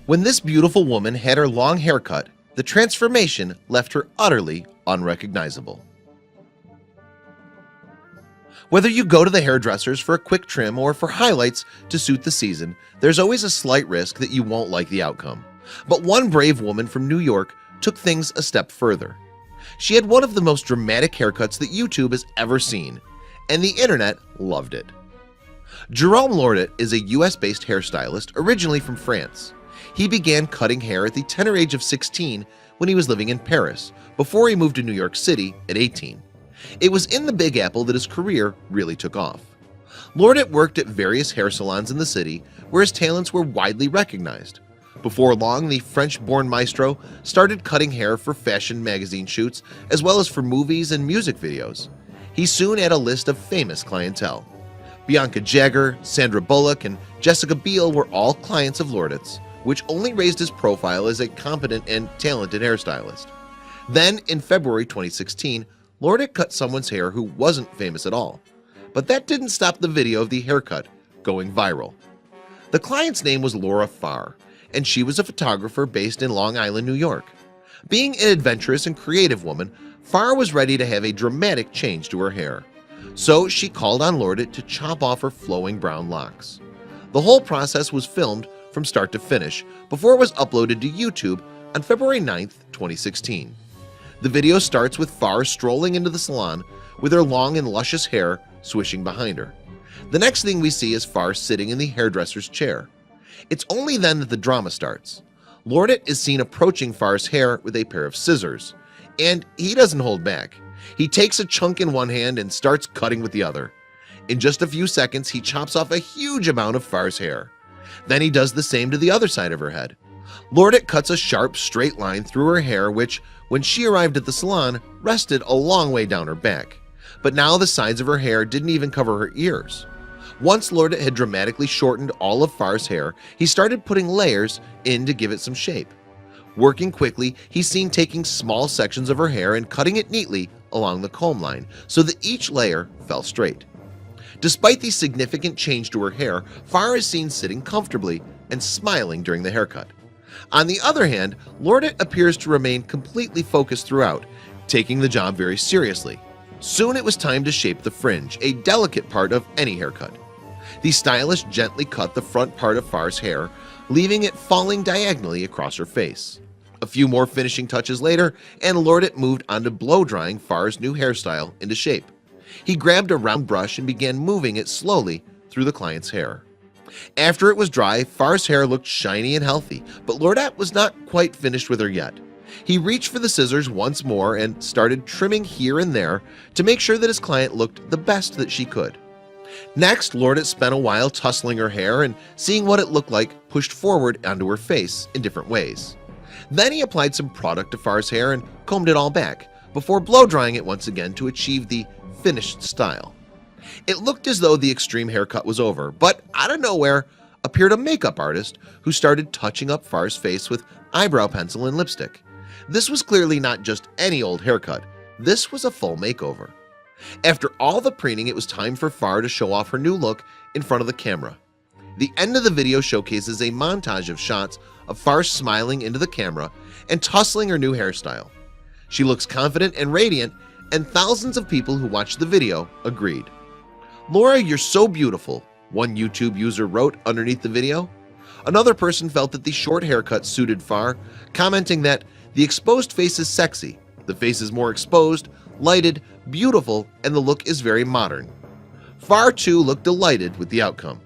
When this beautiful woman had her long hair cut, the transformation left her utterly unrecognizable. Whether you go to the hairdressers for a quick trim or for highlights to suit the season, there's always a slight risk that you won't like the outcome. But one brave woman from New York took things a step further. She had one of the most dramatic haircuts that YouTube has ever seen, and the internet loved it. Jerome Lordet is a US-based hairstylist originally from France. He began cutting hair at the tender age of 16 when he was living in Paris, before he moved to New York City at 18. It was in the Big Apple that his career really took off. Lordet worked at various hair salons in the city where his talents were widely recognized. Before long, the French-born maestro started cutting hair for fashion magazine shoots as well as for movies and music videos. He soon had a list of famous clientele. Bianca Jagger, Sandra Bullock, and Jessica Biel were all clients of Lordet's, which only raised his profile as a competent and talented hairstylist. Then, in February 2016, Lordet cut someone's hair who wasn't famous at all. But that didn't stop the video of the haircut going viral. The client's name was Laura Farr, and she was a photographer based in Long Island, New York. Being an adventurous and creative woman, Farr was ready to have a dramatic change to her hair. So she called on Lordet to chop off her flowing brown locks. The whole process was filmed from start to finish before it was uploaded to YouTube on February 9, 2016. The video starts with Farr strolling into the salon with her long and luscious hair swishing behind her. The next thing we see is Farr sitting in the hairdresser's chair. It's only then that the drama starts. Lordet is seen approaching Farr's hair with a pair of scissors, and he doesn't hold back. He takes a chunk in one hand and starts cutting with the other. In just a few seconds, he chops off a huge amount of Farr's hair. Then he does the same to the other side of her head. Lordet cuts a sharp, straight line through her hair which, when she arrived at the salon, rested a long way down her back. But now the sides of her hair didn't even cover her ears. Once Lordet had dramatically shortened all of Farr's hair, he started putting layers in to give it some shape. Working quickly, he's seen taking small sections of her hair and cutting it neatly along the comb line so that each layer fell straight. Despite the significant change to her hair, Farr is seen sitting comfortably and smiling during the haircut. On the other hand, Lordet appears to remain completely focused throughout, taking the job very seriously. Soon it was time to shape the fringe, a delicate part of any haircut. The stylist gently cut the front part of Farr's hair, leaving it falling diagonally across her face. A few more finishing touches later, and Lordet moved on to blow-drying Farr's new hairstyle into shape. He grabbed a round brush and began moving it slowly through the client's hair. After it was dry, Farr's hair looked shiny and healthy, but Lordet was not quite finished with her yet. He reached for the scissors once more and started trimming here and there to make sure that his client looked the best that she could. Next, Lordet spent a while tussling her hair and seeing what it looked like pushed forward onto her face in different ways. Then he applied some product to Farr's hair and combed it all back, before blow-drying it once again to achieve the finished style. It looked as though the extreme haircut was over, but out of nowhere appeared a makeup artist who started touching up Farr's face with eyebrow pencil and lipstick. This was clearly not just any old haircut. This was a full makeover. After all the preening, it was time for Farr to show off her new look in front of the camera. The end of the video showcases a montage of shots of Farr smiling into the camera and tussling her new hairstyle. She looks confident and radiant, and thousands of people who watched the video agreed. "Laura, you're so beautiful," one YouTube user wrote underneath the video. Another person felt that the short haircut suited Farr, commenting that the exposed face is sexy, the face is more exposed, lighted, beautiful, and the look is very modern. Farr too looked delighted with the outcome.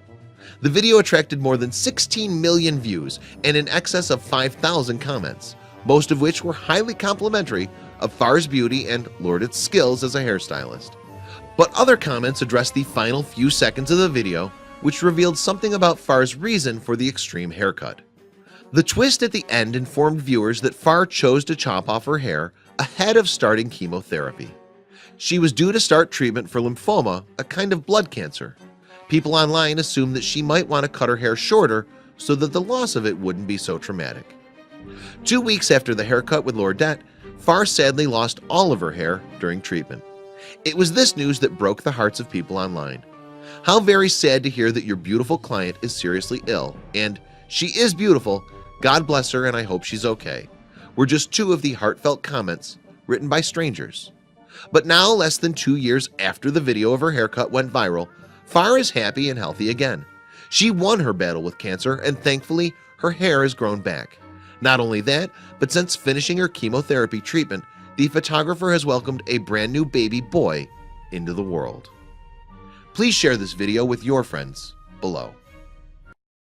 The video attracted more than 16 million views and in excess of 5,000 comments, most of which were highly complimentary of Farr's beauty and Lordet's skills as a hairstylist. But other comments addressed the final few seconds of the video, which revealed something about Farr's reason for the extreme haircut. The twist at the end informed viewers that Farr chose to chop off her hair ahead of starting chemotherapy. She was due to start treatment for lymphoma, a kind of blood cancer. People online assumed that she might want to cut her hair shorter so that the loss of it wouldn't be so traumatic. 2 weeks after the haircut with Lordet, Farr sadly lost all of her hair during treatment. It was this news that broke the hearts of people online. How very sad to hear that your beautiful client is seriously ill, and she is beautiful, God bless her and I hope she's okay, were just two of the heartfelt comments written by strangers. But now, less than 2 years after the video of her haircut went viral, Farr is happy and healthy again. She won her battle with cancer and thankfully her hair has grown back. Not only that, but since finishing her chemotherapy treatment, the photographer has welcomed a brand new baby boy into the world. Please share this video with your friends below.